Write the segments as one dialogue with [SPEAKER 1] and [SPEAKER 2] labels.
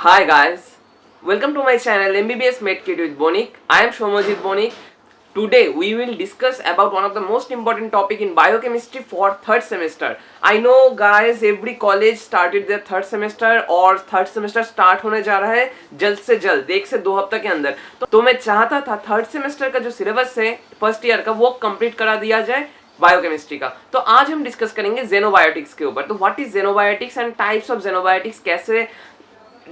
[SPEAKER 1] Hi guys, welcome to my channel MBBS MedKit with Bonik. I am Shomojit Bonik. Today we will discuss about one of the most important topic in biochemistry for third semester. I know guys, every college started their third semester और third semester start होने जा रहा है जल्द से जल्द, 1 से 2 हफ्ते के अंदर। तो मैं चाहता था थर्ड सेमेस्टर का जो सिलेबस है फर्स्ट ईयर का वो कंप्लीट करा दिया जाए बायोकेमिस्ट्री का। तो आज हम डिस्कस करेंगे जेनोबायोटिक्स के ऊपर। तो what is xenobiotics and types of xenobiotics, कैसे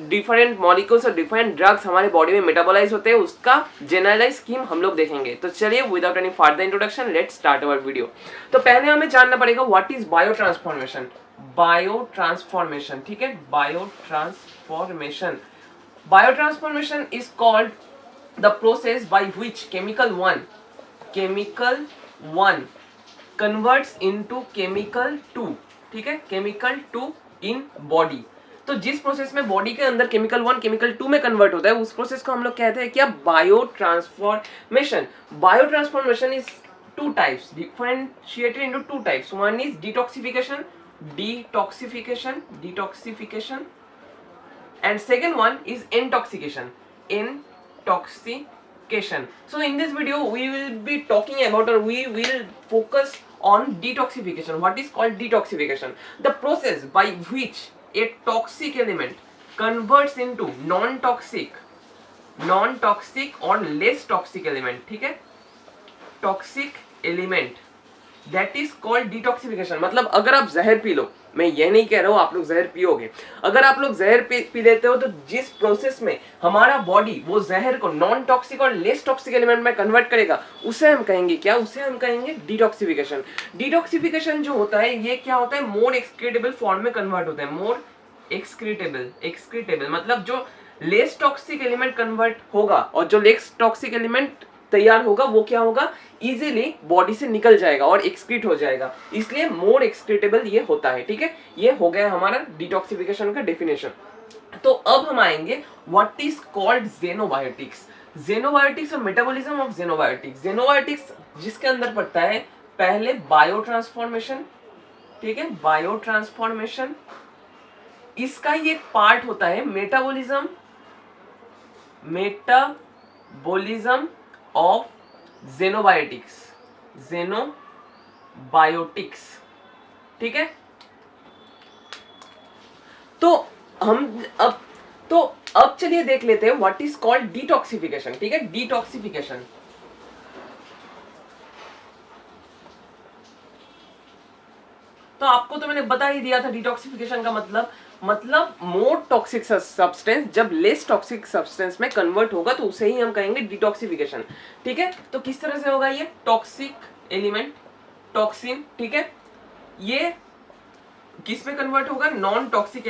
[SPEAKER 1] डिफरेंट मॉलिक्यूल्स और डिफरेंट ड्रग्स हमारे बॉडी में मेटाबोलाइज होते हैं, उसका जनरलाइज स्कीम हम लोग देखेंगे। तो चलिए without any further introduction let's start our video. तो पहले हमें जानना पड़ेगा what is bio transformation. Bio transformation, ठीक है, bio transformation. Bio transformation is called the process by which chemical one converts into chemical 2, ठीक है, केमिकल 2 इन बॉडी। तो जिस प्रोसेस में बॉडी के अंदर केमिकल 1 केमिकल 2 में कन्वर्ट होता है उस प्रोसेस को हम लोग कहते हैं क्या, bio transformation. Bio transformation is two types, differentiated into two types. One is detoxification and second one is intoxication. So in this video we will be talking about, or we will focus on detoxification. What is called detoxification? The process by which a toxic element converts into non-toxic or less toxic element, ठीक है, toxic element, that is called detoxification। मतलब अगर आप जहर P low, मैं ये नहीं कह रहा हूँ आप लोग जहर पियोगे, अगर आप लोग जहर पी लेते हो तो जिस प्रोसेस में हमारा बॉडी वो जहर को नॉन टॉक्सिक और लेस टॉक्सिक एलिमेंट में कन्वर्ट करेगा उसे हम कहेंगे क्या, उसे हम कहेंगे डिटॉक्सिफिकेशन। डिटॉक्सिफिकेशन जो होता है ये क्या होता है, मोर एक्सक्रीटेबल फॉर्म में कन्वर्ट होता है। मोर एक्सक्रीटेबल मतलब जो लेस टॉक्सिक एलिमेंट कन्वर्ट होगा और जो लेस टॉक्सिक एलिमेंट तैयार होगा वो क्या होगा, इजीली बॉडी से निकल जाएगा और एक्सक्रीट हो जाएगा, इसलिए मोर एक्सक्रीटेबल ये होता है, ठीक है। ये हो गया हमारा डिटॉक्सिफिकेशन का डेफिनेशन। तो अब हम आएंगे व्हाट इज कॉल्ड जेनोबायोटिक्स। जेनोबायोटिक्स और मेटाबॉलिज्म ऑफ जेनोबायोटिक्स। जेनोबायोटिक्स जिसके अंदर पड़ता है पहले बायो ट्रांसफॉर्मेशन, ठीक है, बायो ट्रांसफॉर्मेशन, इसका ही एक पार्ट होता है मेटाबॉलिज्म ऑफ जेनोबायोटिक्स, ठीक है। तो हम अब चलिए देख लेते हैं व्हाट इज कॉल्ड डिटॉक्सिफिकेशन, ठीक है। डिटॉक्सिफिकेशन तो आपको तो मैंने बता ही दिया था डिटॉक्सिफिकेशन का मतलब मोर टॉक्सिक सब्सटेंस जब लेस टॉक्सिक सब्सटेंस में कन्वर्ट होगा तो उसे ही हम कहेंगे डिटॉक्सिफिकेशन, ठीक है। तो किस तरह से होगा ये, टॉक्सिक एलिमेंट टॉक्सिन, ठीक है, ये किस में कन्वर्ट होगा, नॉन टॉक्सिक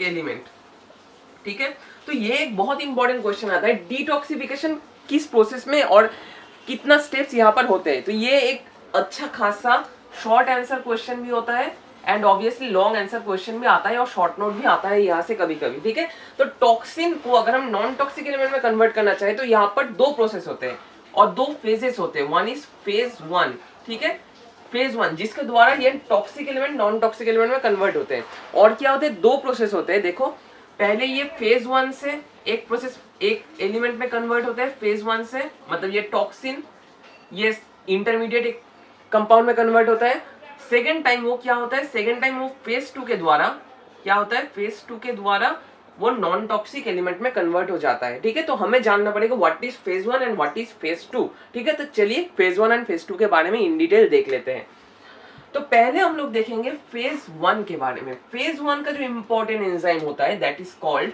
[SPEAKER 1] एलिमेंट, ठीक है। तो ये एक बहुत इंपॉर्टेंट क्वेश्चन आता है, डिटॉक्सिफिकेशन किस प्रोसेस में और कितना स्टेप्स यहाँ पर होते हैं। तो ये एक अच्छा खासा शॉर्ट आंसर क्वेश्चन भी होता है and obviously long answer question भी आता है और शॉर्ट नोट भी आता है यहाँ से कभी कभी, ठीक है। तो टॉक्सिन को अगर हम नॉन टॉक्सिक एलिमेंट में कन्वर्ट करना चाहे तो यहाँ पर 2 प्रोसेस होते हैं और 2 फेजेस होते हैं। वन इज फेज 1, ठीक है, फेज 1 जिसके द्वारा ये toxic element non toxic element में कन्वर्ट होते हैं। और क्या होते हैं, 2 प्रोसेस होते हैं। देखो पहले ये फेज 1 से एक प्रोसेस एक एलिमेंट में कन्वर्ट होता है, फेज 1 से मतलब ये टॉक्सिन ये इंटरमीडिएट एक कंपाउंड में कन्वर्ट होता है। सेकेंड टाइम वो क्या होता है, सेकेंड टाइम वो फेज 2 के द्वारा क्या होता है, फेज 2 के द्वारा वो नॉन टॉक्सिक एलिमेंट में कन्वर्ट हो जाता है, ठीक है। तो हमें जानना पड़ेगा what is phase 1 and what is phase 2, ठीक है। तो चलिए फेज 1 एंड फेज 2 के बारे में इन डिटेल देख लेते हैं। तो पहले हम लोग देखेंगे फेज 1 के बारे में। फेज 1 का जो इंपॉर्टेंट एंजाइम होता है दैट इज कॉल्ड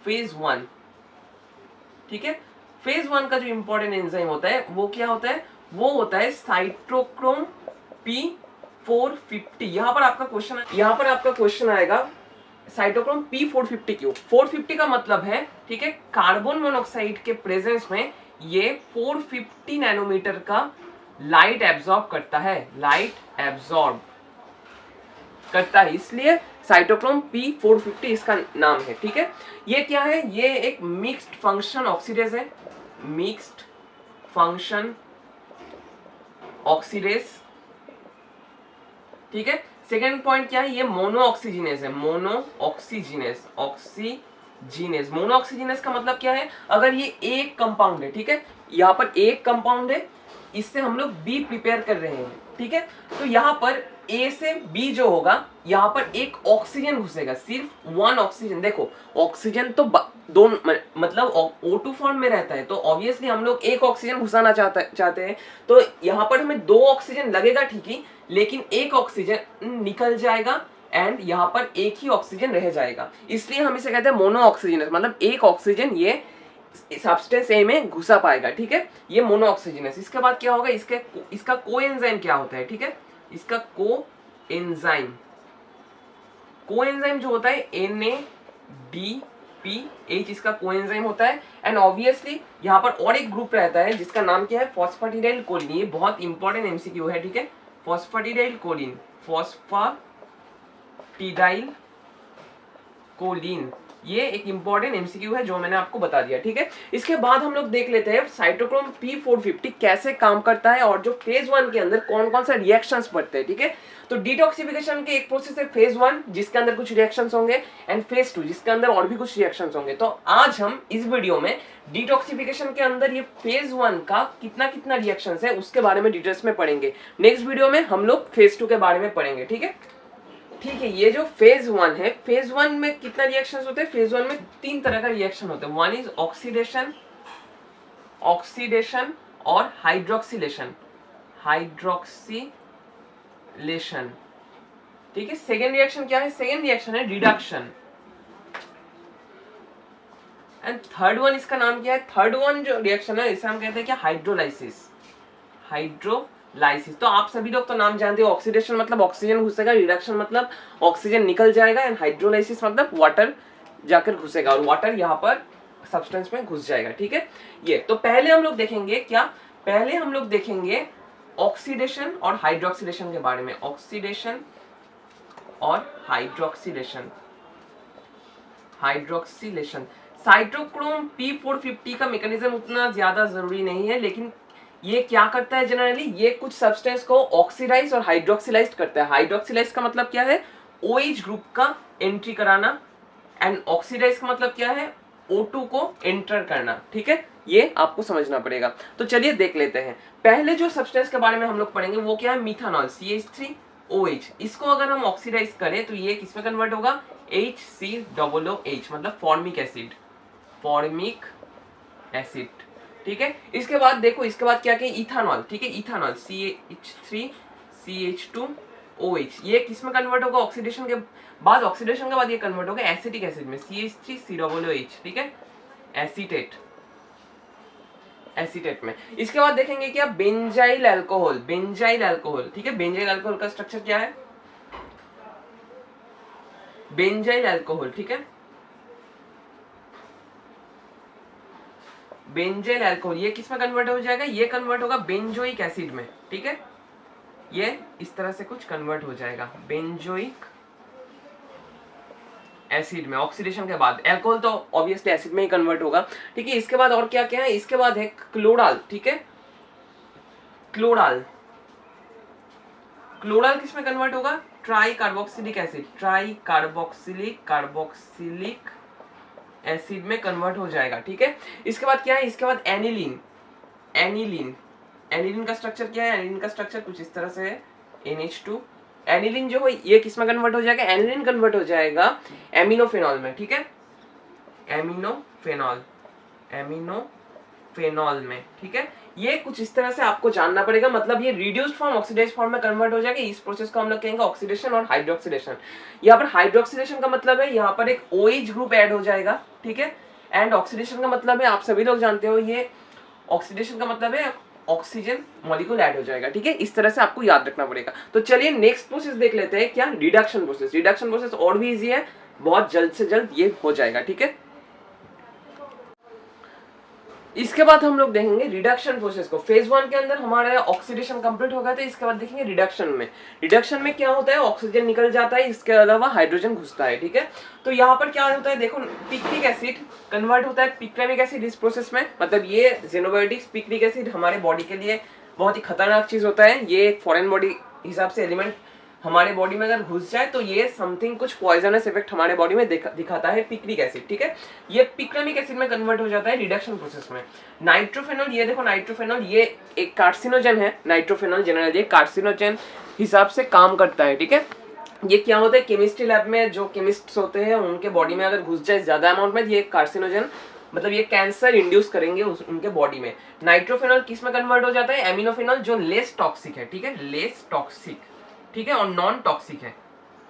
[SPEAKER 1] फेज 1, ठीक है। फेज 1 का जो इंपॉर्टेंट एंजाइम होता है वो क्या होता है, वो होता है साइटोक्रोम P450। यहाँ पर आपका क्वेश्चन आएगा साइटोक्रोम P450 क्यों। 450 का मतलब है, ठीक है, कार्बन मोनोऑक्साइड के प्रेजेंस में ये 450 नैनोमीटर का लाइट एब्जॉर्ब करता है, इसलिए साइटोक्रोम P450 इसका नाम है, ठीक है। ये क्या है, ये एक मिक्स्ड फंक्शन ऑक्सीडेज है, मिक्स्ड फंक्शन ऑक्सीडेज, ठीक है। सेकेंड पॉइंट क्या है, ये मोनो ऑक्सीजिनेस है, मोनो ऑक्सीजिनेस, ऑक्सीजिनेस। मोनो ऑक्सीजिनेस का मतलब क्या है, अगर ये एक कंपाउंड है, ठीक है, यहाँ पर एक कंपाउंड है, इससे हम लोग बी प्रिपेयर कर रहे हैं, ठीक है, तो यहाँ पर ए से बी जो होगा, यहाँ पर एक ऑक्सीजन घुसेगा, सिर्फ वन ऑक्सीजन। देखो ऑक्सीजन तो दो मतलब O2 फॉर्म में रहता है, तो ऑब्वियसली हम लोग एक ऑक्सीजन घुसाना चाहते हैं, तो यहाँ पर हमें दो ऑक्सीजन लगेगा, ठीक ही, लेकिन एक ऑक्सीजन निकल जाएगा एंड यहाँ पर एक ही ऑक्सीजन रह जाएगा, इसलिए हम इसे कहते हैं मोनो ऑक्सीजन, मतलब एक ऑक्सीजन ये सब्सटेंस ए में घुसा पाएगा, ठीक है, ये मोनो ऑक्सीजनस। इसके बाद क्या होगा, इसका कोएंजाइम क्या होता है, ठीक है, इसका कोएंजाइम जो होता है NADPH, इसका कोएंजाइम होता है। एंड ऑब्वियसली यहाँ पर और एक ग्रुप रहता है जिसका नाम क्या है, फॉस्फेटिडाइल कोलिन। ये बहुत इंपॉर्टेंट एमसीक्यू है, ठीक है, फॉस्फेटिडाइल कोलिन, ये एक इंपॉर्टेंट एमसीक्यू है जो मैंने आपको बता दिया, ठीक है। इसके बाद हम लोग देख लेते हैं साइटोक्रोम P450 कैसे काम करता है और जो फेज 1 के अंदर कौन कौन सा रिएक्शंस बढ़ते हैं, ठीक है। तो डिटॉक्सिफिकेशन के एक प्रोसेस है फेज 1 जिसके अंदर कुछ रिएक्शंस होंगे, एंड फेज 2 जिसके अंदर और भी कुछ रिएक्शंस होंगे। तो आज हम इस वीडियो में डिटॉक्सिफिकेशन के अंदर ये फेज 1 का कितना रिएक्शंस है उसके बारे में डिटेल्स में पढ़ेंगे। नेक्स्ट वीडियो में हम लोग फेज 2 के बारे में पढ़ेंगे, ठीक है। ये जो फेज 1 है, फेज 1 में कितना रिएक्शंस होते हैं, फेज 1 में 3 तरह का रिएक्शन होता है। वन इज ऑक्सीडेशन और हाइड्रोक्सिलेशन, ठीक है। सेकेंड रिएक्शन क्या है, सेकेंड रिएक्शन है रिडक्शन, एंड थर्ड वन इसका नाम क्या है, थर्ड वन जो रिएक्शन है इसे हम कहते हैं क्या, हाइड्रोलाइसिस। तो आप सभी लोग तो नाम जानते हो, ऑक्सीडेशन मतलब ऑक्सीजन घुसेगा, रिडक्शन मतलब ऑक्सीजन निकल जाएगा, एंड हाइड्रोलाइसिस मतलब वाटर जाकर घुसेगा और वाटर यहाँ पर सब्सटेंस में घुस जाएगा, ठीक है। ये तो पहले हम लोग देखेंगे क्या, पहले हम लोग देखेंगे ऑक्सीडेशन और हाइड्रोक्सिलेशन के बारे में, ऑक्सीडेशन और हाइड्रोक्सिलेशन। साइटोक्रोम P450 का मैकेनिज्म उतना ज्यादा जरूरी नहीं है, लेकिन ये क्या करता है जनरली, ये कुछ सब्सटेंस को ऑक्सीडाइज और हाइड्रोक्सिलाइज करता है। हाइड्रोक्सिलाइज का मतलब क्या है, OH ग्रुप का एंट्री कराना, एंड ऑक्सीडाइज का मतलब क्या है, O2 को एंटर करना, ठीक है, ये आपको समझना पड़ेगा। तो चलिए देख लेते हैं। पहले जो सब्सटेंस के बारे में हम लोग पढ़ेंगे वो क्या है, मिथानॉल, CH3OH। इसको अगर हम ऑक्सीडाइज करें तो ये किसमें कन्वर्ट होगा, HCOOH, मतलब फॉर्मिक एसिड, ठीक है। इसके बाद देखो, इसके बाद क्या क्या, इथानॉल, ठीक है, इथानॉल CH3CH2OH, ये किसमें कन्वर्ट होगा, ऑक्सीडेशन के बाद ये कन्वर्ट होगा एसिटिक एसिड में, CH3COOH, ठीक है, एसीटेट में। इसके बाद देखेंगे क्या, बेंजाइल अल्कोहल, ठीक है। बेंजाइल अल्कोहल का स्ट्रक्चर क्या है, बेंजाइल अल्कोहल, ठीक है, बेंजाइल अल्कोहल, ये किस में कन्वर्ट हो जाएगा, ये कन्वर्ट होगा बेंजोइक एसिड में, ठीक है, ये इस तरह से कुछ कन्वर्ट हो जाएगा बेंजोइक एसिड में ऑक्सीडेशन के बाद। अल्कोहल तो ऑब्वियसली एसिड में ही कन्वर्ट होगा, ठीक है। इसके बाद और क्या क्या है, इसके बाद है क्लोराल, ठीक है, क्लोराल किस में कन्वर्ट होगा, ट्राई कार्बोक्सिलिक एसिड में कन्वर्ट हो जाएगा, ठीक है। इसके बाद क्या है, इसके बाद एनिलीन का स्ट्रक्चर क्या है, एनिलीन का स्ट्रक्चर कुछ इस तरह से है, NH2। एनिलीन जो है ये किस में कन्वर्ट हो जाएगा, एनिलीन कन्वर्ट हो जाएगा एमिनोफेनॉल में, ठीक है, एमिनोफेनॉल में, ठीक है। ये कुछ इस तरह से आपको जानना पड़ेगा, मतलब ये रिड्यूस्ड फॉर्म ऑक्सीडाइज्ड फॉर्म में कन्वर्ट हो जाएगा। इस प्रोसेस को हम लोग कहेंगे ऑक्सीडेशन और हाइड्रोक्सिलेशन। यहाँ पर हाइड्रोक्सिलेशन का मतलब है यहाँ पर एक OH ग्रुप ऐड हो जाएगा, ठीक है, एंड ऑक्सीडेशन का मतलब है, आप सभी लोग जानते हो, ये ऑक्सीडेशन का मतलब है ऑक्सीजन मॉलिक्यूल ऐड हो जाएगा, ठीक है। इस तरह से आपको याद रखना पड़ेगा। तो चलिए नेक्स्ट प्रोसेस देख लेते हैं, क्या, रिडक्शन प्रोसेस और भी इजी है, बहुत जल्द से जल्द ये हो जाएगा, ठीक है। इसके बाद हम लोग देखेंगे रिडक्शन प्रोसेस को। फेज 1 के अंदर हमारा ऑक्सीडेशन कंप्लीट हो गया था, इसके बाद देखेंगे रिडक्शन में क्या होता है, ऑक्सीजन निकल जाता है, इसके अलावा हाइड्रोजन घुसता है, ठीक है। तो यहाँ पर क्या होता है, देखो पिक्रिक एसिड कन्वर्ट होता है पिक्रेमिक एसिड इस प्रोसेस में, मतलब ये जेनोबायोटिक्स पिक्रिक एसिड हमारे बॉडी के लिए बहुत ही खतरनाक चीज होता है। ये एक फॉरेन बॉडी हिसाब से एलिमेंट हमारे बॉडी में अगर घुस जाए तो ये समथिंग कुछ पॉइजनस इफेक्ट हमारे बॉडी में दिखाता है पिक्रिक एसिड, ठीक है। ये पिक्रामिक एसिड में कन्वर्ट हो जाता है रिडक्शन प्रोसेस में। नाइट्रोफेनॉल, ये देखो नाइट्रोफेनॉल ये एक कार्सिनोजन है। नाइट्रोफेनॉल जनरली कार्सिनोजन हिसाब से काम करता है, ठीक है। ये क्या होता है, केमिस्ट्री लैब में जो केमिस्ट्स होते हैं उनके बॉडी में अगर घुस जाए ज्यादा अमाउंट में, ये कार्सिनोजन मतलब ये कैंसर इंड्यूस करेंगे उनके बॉडी में। नाइट्रोफेनॉल किस में कन्वर्ट हो जाता है, एमिनोफेनॉल, जो लेस टॉक्सिक है, ठीक है, लेस टॉक्सिक, ठीक है, और नॉन टॉक्सिक है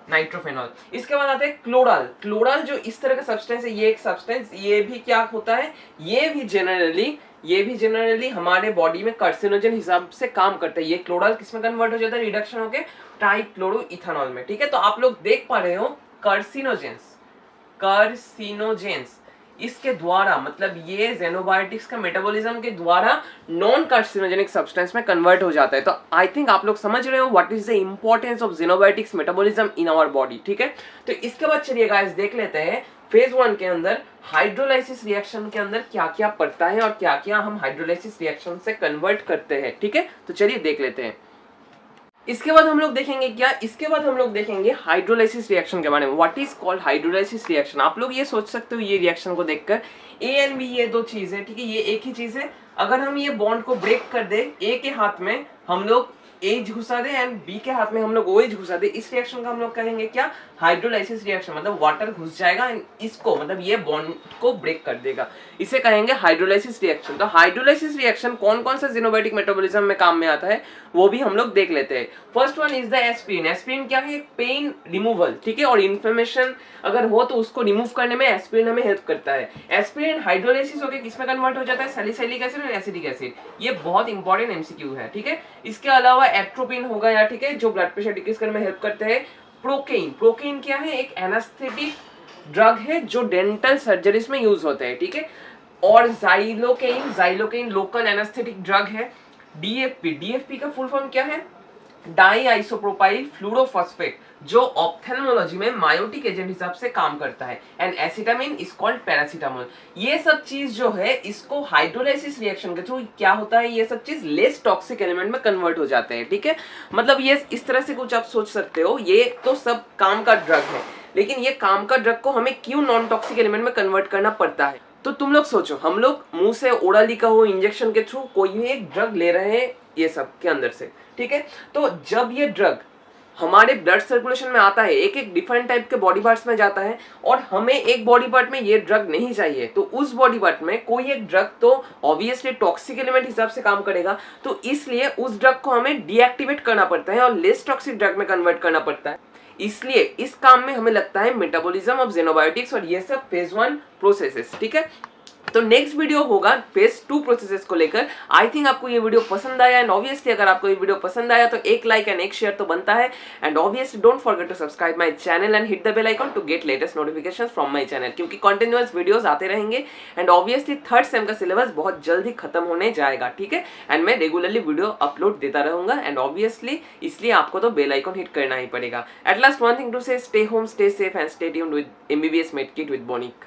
[SPEAKER 1] नाइट्रोफेनॉल। इसके बाद आते हैं क्लोराल। क्लोराल जो इस तरह का सब्सटेंस है, ये एक सब्सटेंस, ये भी क्या होता है, ये भी जनरली हमारे बॉडी में कार्सिनोजन हिसाब से काम करता है। ये क्लोराल किसमें कन्वर्ट हो जाता है, रिडक्शन होके ट्राइक्लोरोइथेनॉल में, ठीक है। तो आप लोग देख पा रहे हो कार्सिनोजेंस इसके द्वारा, मतलब ये ज़ेनोबायोटिक्स का मेटाबॉलिज्म के द्वारा नॉन कार्सिनोजेनिक सब्सटेंस में कन्वर्ट हो जाता है। तो आई थिंक आप लोग समझ रहे हो what is the importance of xenobiotics metabolism in our body, ठीक है। तो इसके बाद चलिए गाइस देख लेते हैं फेज 1 के अंदर हाइड्रोलाइसिस रिएक्शन के अंदर क्या क्या पड़ता है और क्या क्या हम हाइड्रोलाइसिस रिएक्शन से कन्वर्ट करते हैं, ठीक है। तो चलिए देख लेते हैं। इसके बाद हम लोग देखेंगे क्या, इसके बाद हम लोग देखेंगे हाइड्रोलाइसिस रिएक्शन के बारे में। What is called hydrolysis reaction. आप लोग ये सोच सकते हो ये रिएक्शन को देखकर ए एंड बी ये दो चीज है, ठीक है, ये एक ही चीज है। अगर हम ये बॉन्ड को ब्रेक कर दे, ए के हाथ में हम लोग एज घुसा दे एंड बी के हाथ में हम लोग ओ एज घुसा दे, इस रिएक्शन का हम लोग कहेंगे क्या, हाइड्रोलाइसिस रिएक्शन। मतलब वाटर घुस जाएगा एंड इसको मतलब ये बॉन्ड को ब्रेक कर देगा, इसे कहेंगे हाइड्रोलाइसिस रिएक्शन। तो हाइड्रोलाइसिस रिएक्शन कौन कौन सा ज़ेनोबायोटिक मेटाबॉलिज्म में काम में आता है वो भी हम लोग देख लेते हैं। First one is the aspirin. Aspirin क्या है, पेन रिमूवल, ठीक है, और इन्फ्लेमेशन अगर हो तो उसको रिमूव करने में एस्पिरिन हमें हेल्प करता है। एस्पिरिन हाइड्रोलाइसिस होकर किसमें कन्वर्ट हो जाता है, सैलिसिलिक एसिड और एसिटिक एसिड। ये बहुत इंपॉर्टेंट एमसीक्यू है, ठीक है। इसके अलावा एट्रोपिन हो गया, ठीक है, जो ब्लड प्रेशर डिक्रीज करने में हेल्प करते हैं। प्रोकेन, प्रोकेन क्या है, एक एनास्थेटिक ड्रग है जो डेंटल सर्जरीज में यूज होते हैं, ठीक है। और जाइलोकेइन, जाइलोकेइन लोकल एनास्थेटिक ड्रग है। डीएफपी, डीएफपी का फुल फॉर्म क्या है, डाई आइसोप्रोपाइल फ्लूरोफॉस्फेट, जो ऑप्थेल्मोलॉजी में मायोटिक एजेंट हिसाब से काम करता है। And acetamin is called paracetamol. ये सब चीज जो है इसको हाइड्रोलाइसिस रिएक्शन के थ्रू क्या होता है, ये सब चीज लेस टॉक्सिक एलिमेंट में कन्वर्ट हो जाते हैं, ठीक है। मतलब ये इस तरह से कुछ आप सोच सकते हो, ये तो सब काम का ड्रग है, लेकिन ये काम का ड्रग को हमें क्यों नॉन टॉक्सिक एलिमेंट में कन्वर्ट करना पड़ता है। तो तुम लोग सोचो, हम लोग मुंह से ओरली का हो इंजेक्शन के थ्रू कोई भी एक ड्रग ले रहे हैं ये सब के अंदर से, ठीक है। तो जब ये ड्रग हमारे ब्लड सर्कुलेशन में आता है, एक एक डिफरेंट टाइप के बॉडी पार्ट्स में जाता है, और हमें एक बॉडी पार्ट में ये ड्रग नहीं चाहिए, तो उस बॉडी पार्ट में कोई एक ड्रग तो ऑब्वियसली टॉक्सिक एलिमेंट हिसाब से काम करेगा, तो इसलिए उस ड्रग को हमें डीएक्टिवेट करना पड़ता है और लेस टॉक्सिक ड्रग में कन्वर्ट करना पड़ता है। इसलिए इस काम में हमें लगता है मेटाबॉलिज्म ऑफ ज़ेनोबायोटिक्स और ये सब फेज 1 प्रोसेसेस, ठीक है। तो नेक्स्ट वीडियो होगा फेज 2 प्रोसेसेस को लेकर। आई थिंक आपको ये वीडियो पसंद आया, एंड ऑब्वियसली अगर आपको ये वीडियो पसंद आया तो एक लाइक एंड एक शेयर तो बनता है। And obviously don't forget to subscribe my channel and hit the bell icon to get latest notifications from my channel, क्योंकि कंटिन्यूअस वीडियोस आते रहेंगे। एंड ऑब्वियसली थर्ड सेम का सिलेबस बहुत जल्दी खत्म होने जाएगा, ठीक है। एंड मैं रेगुलरली वीडियो अपलोड देता रहूंगा, एंड ऑब्वियसली इसलिए आपको तो बेल आइकन हिट करना ही पड़ेगा। At last one thing to say, stay home, stay safe and stay tuned with MBBS Medkit with Bonik।